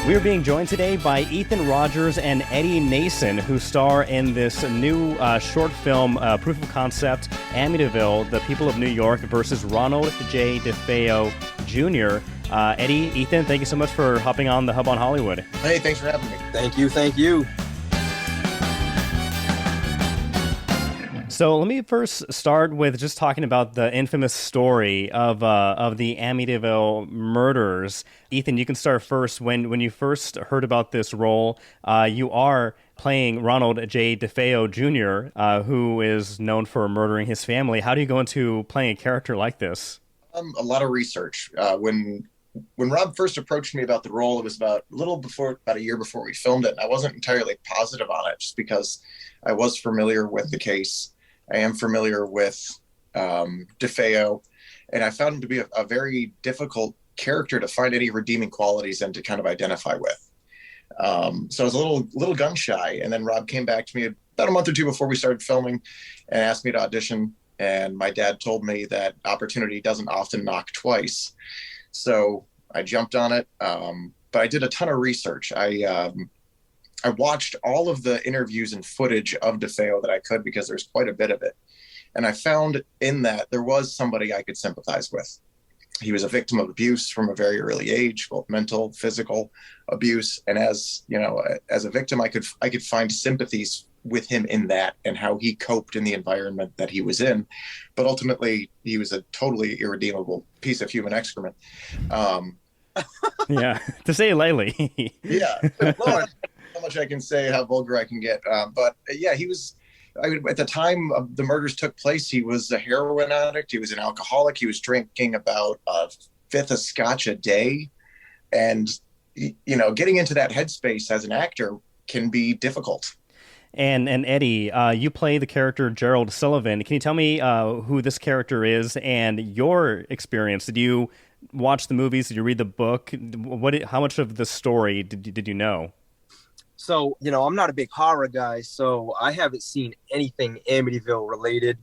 We are being joined today by Ethan Rodgers and Eddie Nason, who star in this new short film, proof of concept, Amityville, The People of New York versus Ronald J DeFeo Jr. Eddie, Ethan, thank you so much for hopping on the Hub on Hollywood. Hey, thanks for having me. Thank you. So let me first start with just talking about the infamous story of the Amityville murders. Ethan, you can start first. When you first heard about this role, you are playing Ronald J DeFeo Jr., who is known for murdering his family. How do you go into playing a character like this? A lot of research. When Rob first approached me about the role, it was about a year before we filmed it. And I wasn't entirely positive on it, just because I was familiar with the case. I am familiar with DeFeo, and I found him to be a very difficult character to find any redeeming qualities and to kind of identify with. So I was a little gun shy, and then Rob came back to me about a month or two before we started filming and asked me to audition. And my dad told me that opportunity doesn't often knock twice. So I jumped on it, but I did a ton of research. I watched all of the interviews and footage of DeFeo that I could, because there's quite a bit of it. And I found in that there was somebody I could sympathize with. He was a victim of abuse from a very early age, both mental, physical abuse. And as a victim, I could find sympathies with him in that and how he coped in the environment that he was in. But ultimately, he was a totally irredeemable piece of human excrement. Yeah, to say it lightly. Yeah. How much I can say, how vulgar I can get. But yeah, he was, at the time the murders took place, he was a heroin addict. He was an alcoholic. He was drinking about a fifth of scotch a day. And, getting into that headspace as an actor can be difficult. And Eddie, you play the character Gerald Sullivan. Can you tell me who this character is and your experience? Did you watch the movies? Did you read the book? How much of the story did you know? So, I'm not a big horror guy, so I haven't seen anything Amityville related.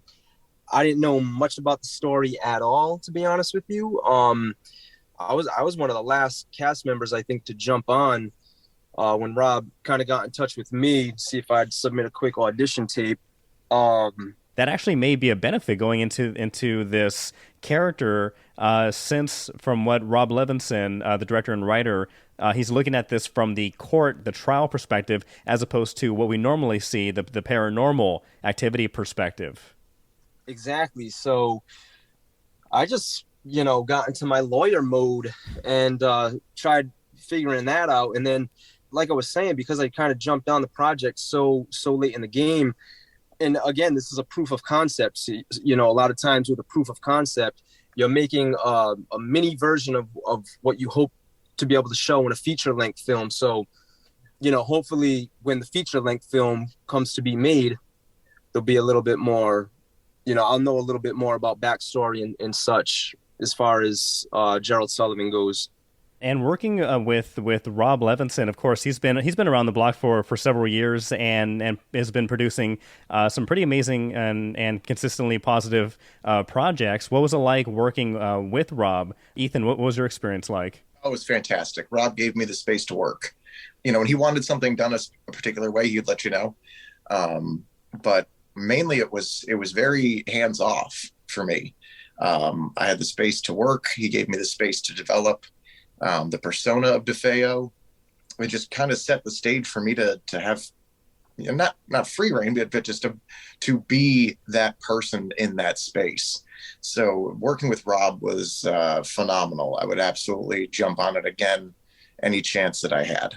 I didn't know much about the story at all, to be honest with you. I was one of the last cast members, I think, to jump on when Rob kind of got in touch with me to see if I'd submit a quick audition tape. That actually may be a benefit going into this character, since from what Rob Levinson, the director and writer, he's looking at this from the trial perspective, as opposed to what we normally see, the paranormal activity perspective. Exactly. So I just, got into my lawyer mode and tried figuring that out. And then, like I was saying, because I kind of jumped on the project so late in the game, and again, this is a proof of concept. So, a lot of times with a proof of concept, you're making a mini version of what you hope to be able to show in a feature-length film. So, hopefully when the feature-length film comes to be made, there'll be a little bit more, I'll know a little bit more about backstory and such as far as Gerald Sullivan goes. And working with Rob Levinson, of course, he's been around the block for several years and has been producing some pretty amazing and consistently positive projects. What was it like working with Rob? Ethan, what was your experience like? Oh, it was fantastic. Rob gave me the space to work. When he wanted something done a particular way, he'd let you know. But mainly it was very hands off for me. I had the space to work. He gave me the space to develop the persona of DeFeo. It just kind of set the stage for me to have, not free reign, but just to be that person in that space. So working with Rob was phenomenal. I would absolutely jump on it again any chance that I had,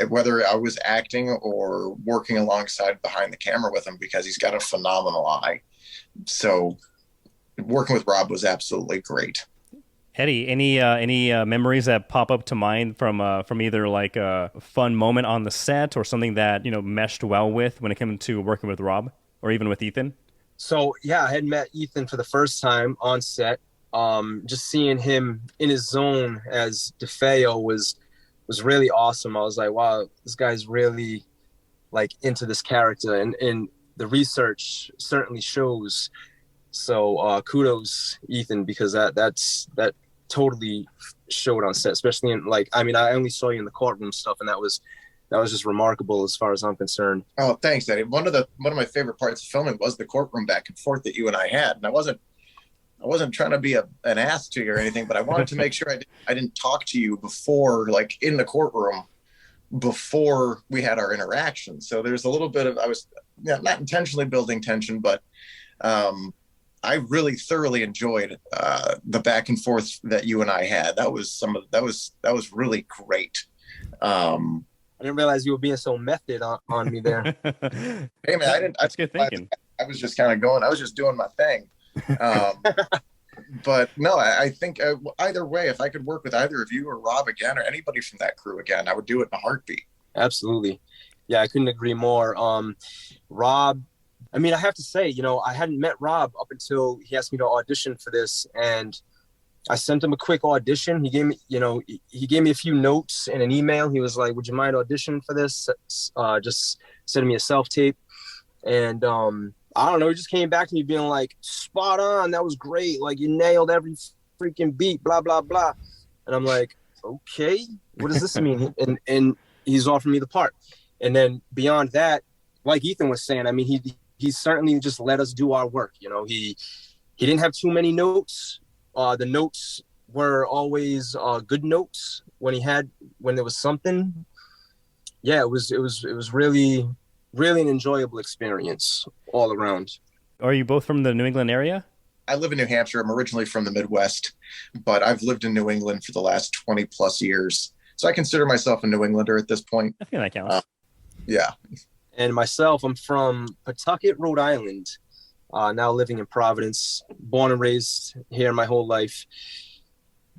whether I was acting or working alongside behind the camera with him, because he's got a phenomenal eye. So working with Rob was absolutely great. Eddie, any memories that pop up to mind from either like a fun moment on the set or something that meshed well with when it came to working with Rob or even with Ethan? So yeah, I had met Ethan for the first time on set. Just seeing him in his zone as DeFeo was really awesome. I was like, wow, this guy's really like into this character, and the research certainly shows. So kudos, Ethan, because that totally showed on set, especially in like, I mean, I only saw you in the courtroom stuff, and that was just remarkable as far as I'm concerned. Oh, thanks, Eddie. One of my favorite parts of filming was the courtroom back and forth that you and I had. And I wasn't trying to be an ass to you or anything, but I wanted to make sure I didn't talk to you before, like in the courtroom, before we had our interaction. So there's a little bit of, I was not intentionally building tension, but I really thoroughly enjoyed the back and forth that you and I had. That was really great. I didn't realize you were being so method on me there. Hey man, That's good thinking. I was just kind of going. I was just doing my thing. But no, I think either way, if I could work with either of you or Rob again or anybody from that crew again, I would do it in a heartbeat. Absolutely. Yeah, I couldn't agree more. Rob, I mean, I have to say, I hadn't met Rob up until he asked me to audition for this, and I sent him a quick audition. He gave me a few notes in an email. He was like, "Would you mind auditioning for this? Just send me a self-tape." And I don't know, he just came back to me being like, "Spot on, that was great. Like, you nailed every freaking beat, blah, blah, blah." And I'm like, "Okay, what does this mean?" And he's offered me the part. And then beyond that, like Ethan was saying, I mean, he certainly just let us do our work. He didn't have too many notes. The notes were always good notes when there was something. Yeah, it was really, really an enjoyable experience all around. Are you both from the New England area? I live in New Hampshire. I'm originally from the Midwest, but I've lived in New England for the last 20 plus years. So I consider myself a New Englander at this point. I think that counts. Yeah. And myself, I'm from Pawtucket, Rhode Island. Now living in Providence, born and raised here my whole life.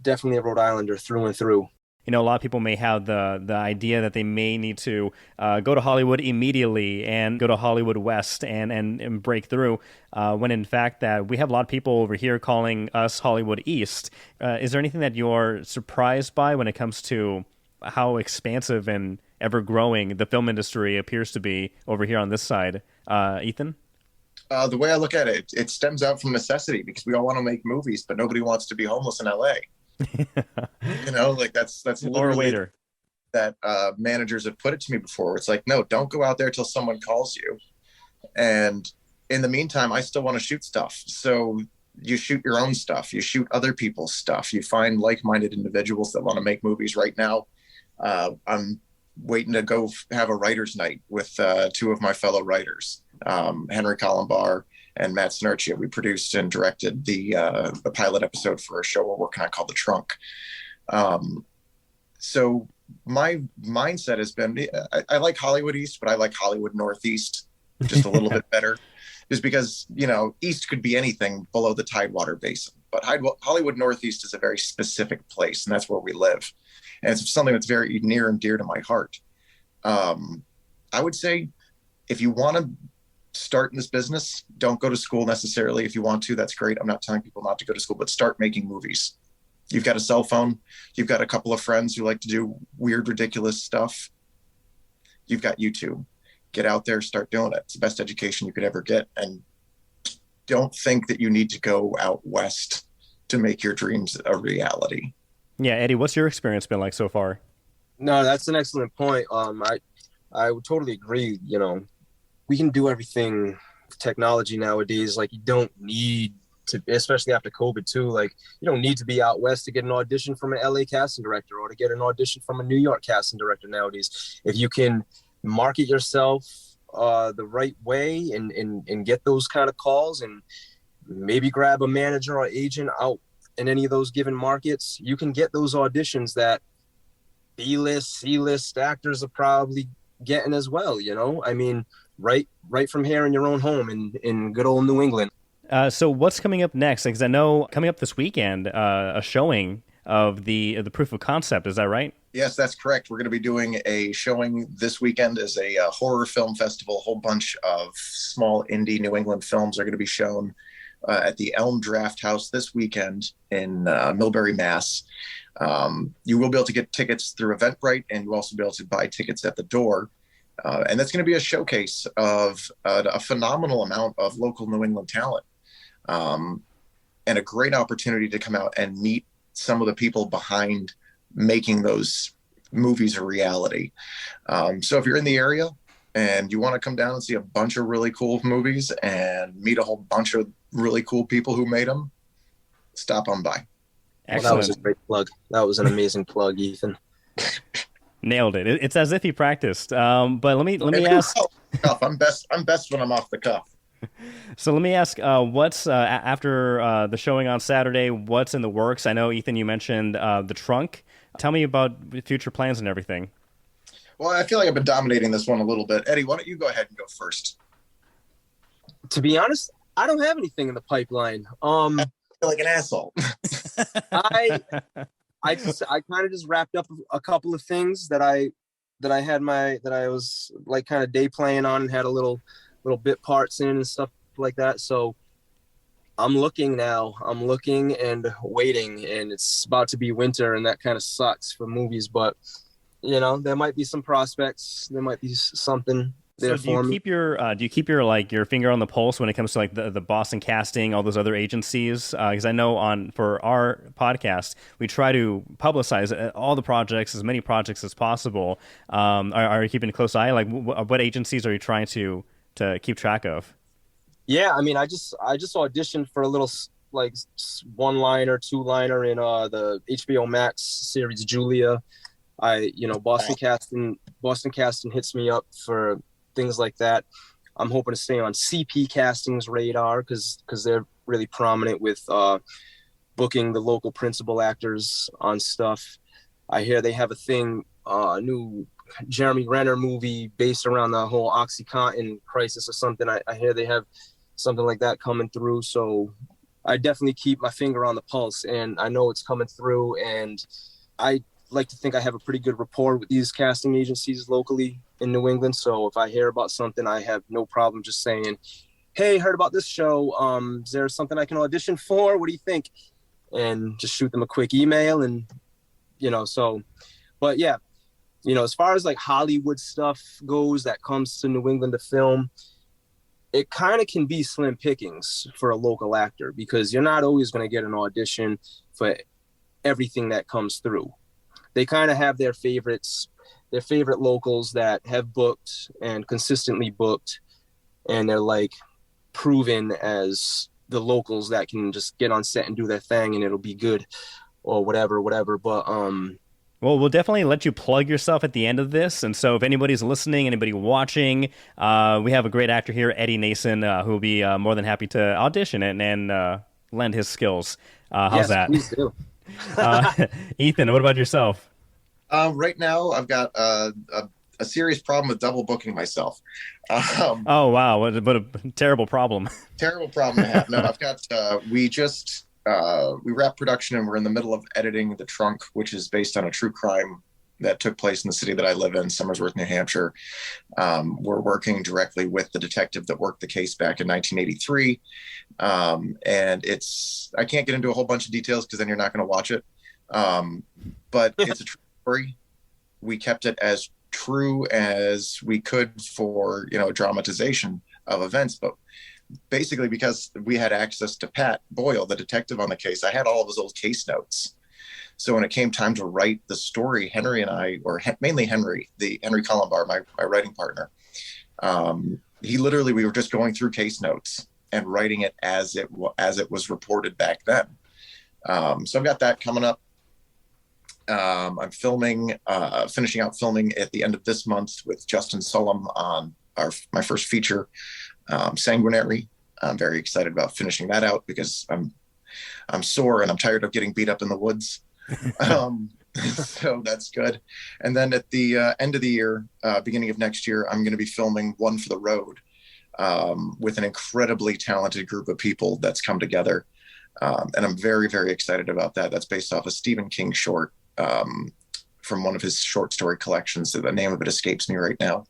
Definitely a Rhode Islander through and through. A lot of people may have the idea that they may need to go to Hollywood immediately and go to Hollywood West and break through, when in fact that we have a lot of people over here calling us Hollywood East. Is there anything that you're surprised by when it comes to how expansive and ever-growing the film industry appears to be over here on this side? Ethan? The way I look at it, it stems out from necessity because we all want to make movies, but nobody wants to be homeless in LA. Like that's literally or a waiter. That managers have put it to me before. It's like, no, don't go out there till someone calls you. And in the meantime, I still want to shoot stuff. So you shoot your own stuff. You shoot other people's stuff. You find like-minded individuals that want to make movies. Right now, I'm waiting to go have a writer's night with two of my fellow writers, Henry Columbar and Matt Snerchia. We produced and directed the pilot episode for a show we're working on called The Trunk. So my mindset has been, I like Hollywood East, but I like Hollywood Northeast just a little bit better. Just because, East could be anything below the Tidewater Basin. But Hollywood Northeast is a very specific place, and that's where we live. And it's something that's very near and dear to my heart. I would say if you want to start in this business, don't go to school necessarily. If you want to, that's great. I'm not telling people not to go to school, but start making movies. You've got a cell phone. You've got a couple of friends who like to do weird, ridiculous stuff. You've got YouTube. Get out there, start doing it. It's the best education you could ever get. And don't think that you need to go out west to make your dreams a reality. Yeah, Eddie, what's your experience been like so far? No, that's an excellent point. I would totally agree. We can do everything with technology nowadays. Like, you don't need to, especially after COVID too, like, you don't need to be out west to get an audition from an LA casting director or to get an audition from a New York casting director nowadays. If you can market yourself the right way and get those kind of calls and maybe grab a manager or agent out in any of those given markets, you can get those auditions that B-list, C-list actors are probably getting as well. I mean, right from here in your own home in good old New England. So what's coming up next? Because I know coming up this weekend, a showing of the proof of concept. Is that right? Yes, that's correct. We're going to be doing a showing this weekend as a horror film festival. A whole bunch of small indie New England films are going to be shown at the Elm Draft House this weekend in Millbury, Mass. You will be able to get tickets through Eventbrite, and you'll also be able to buy tickets at the door. And that's going to be a showcase of a phenomenal amount of local New England talent, and a great opportunity to come out and meet some of the people behind making those movies a reality. So if you're in the area and you want to come down and see a bunch of really cool movies and meet a whole bunch of really cool people who made them, stop on by. Well, that was a great plug. That was an amazing plug, Ethan. Nailed it. It's as if he practiced. But let me ask. I'm best when I'm off the cuff. So let me ask, what's after the showing on Saturday? What's in the works? I know, Ethan, you mentioned the trunk. Tell me about future plans and everything. Well, I feel like I've been dominating this one a little bit. Eddie, why don't you go ahead and go first? To be honest, I don't have anything in the pipeline. I feel like an asshole. I kind of just wrapped up a couple of things that I was like kind of day playing on and had a little bit parts in and stuff like that. So I'm looking now. I'm looking and waiting, and it's about to be winter, and that kind of sucks for movies. But there might be some prospects. There might be something there for me. Do you keep your finger on the pulse when it comes to like the Boston Casting, all those other agencies? Because I know for our podcast, we try to publicize all the projects, as many projects as possible. Are you keeping a close eye? Like, what agencies are you trying to keep track of? Yeah, I mean, I just auditioned for a little like 1-liner, 2-liner in the HBO Max series Julia. Boston Casting hits me up for things like that. I'm hoping to stay on CP Casting's radar because they're really prominent with booking the local principal actors on stuff. I hear they have a new Jeremy Renner movie based around the whole OxyContin crisis or something. I hear they have something like that coming through. So I definitely keep my finger on the pulse, and I know it's coming through. And I like to think I have a pretty good rapport with these casting agencies locally in New England. So if I hear about something, I have no problem just saying, hey, heard about this show. Is there something I can audition for? What do you think? And just shoot them a quick email. And, but yeah, as far as like Hollywood stuff goes that comes to New England to film, it kind of can be slim pickings for a local actor because you're not always going to get an audition for everything that comes through. They kind of have their favorite locals that have booked and consistently booked, and they're like proven as the locals that can just get on set and do their thing and it'll be good or whatever. But well, we'll definitely let you plug yourself at the end of this. And so if anybody's listening, anybody watching, we have a great actor here, Eddie Nason, who will be more than happy to audition and lend his skills. How's that? Please do. Ethan, what about yourself? Right now, I've got a serious problem with double booking myself. Oh, wow. What a terrible problem. Terrible problem to have. No, I've got, we wrapped production and we're in the middle of editing The Trunk, which is based on a true crime that took place in the city that I live in, Somersworth, New Hampshire. We're working directly with the detective that worked the case back in 1983. And I can't get into a whole bunch of details because then you're not going to watch it. But it's a true story. We kept it as true as we could for, dramatization of events. But basically, because we had access to Pat Boyle, the detective on the case, I had all of his old case notes. So when it came time to write the story, Henry and I, mainly Henry, Henry Columbar, my writing partner, we were just going through case notes and writing it as it was reported back then. So I've got that coming up. I'm finishing out filming at the end of this month with Justin Sullum on my first feature, Sanguinary. I'm very excited about finishing that out because I'm sore and I'm tired of getting beat up in the woods. So that's good. And then at the end of the year, beginning of next year, I'm going to be filming One for the Road with an incredibly talented group of people that's come together. And I'm very, very excited about that. That's based off a Stephen King short from one of his short story collections. The name of it escapes me right now.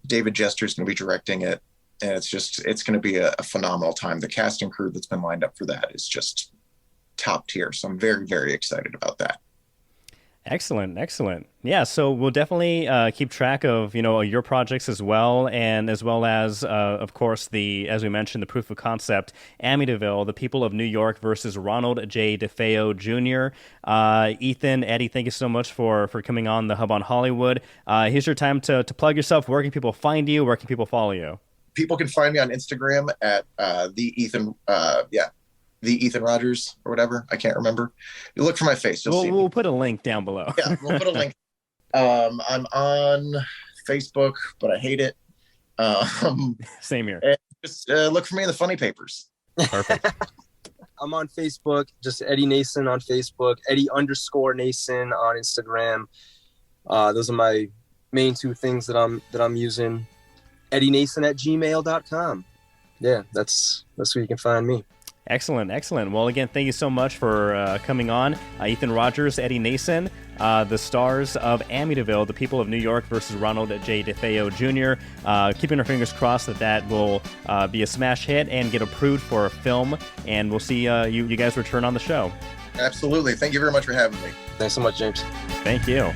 David Jester's going to be directing it. And it's going to be a phenomenal time. The cast and crew that's been lined up for that is just top tier. So I'm very, very excited about that. Excellent, excellent. Yeah, so we'll definitely keep track of your projects as well, and as well as of course as we mentioned, the proof of concept, Amityville, the people of New York versus Ronald J DeFeo Jr. Ethan, Eddie, thank you so much for coming on the Hub on Hollywood. Here's your time to plug yourself. Where can people find you? Where can people follow you? People can find me on Instagram at the Ethan Rodgers or whatever. I can't remember. You look for my face. We'll put a link down below. Yeah, we'll put a link. I'm on Facebook, but I hate it. Same here. Just look for me in the funny papers. Perfect. I'm on Facebook, just Eddie Nason on Facebook, Eddie_Nason on Instagram. Those are my main two things that I'm using. EddieNason@gmail.com. Yeah, that's where you can find me. Excellent, excellent. Well, again, thank you so much for coming on. Ethan Rodgers, Eddie Nason, the stars of Amityville, the people of New York versus Ronald J DeFeo Jr. Keeping our fingers crossed that will be a smash hit and get approved for a film. And we'll see you guys return on the show. Absolutely. Thank you very much for having me. Thanks so much, James. Thank you.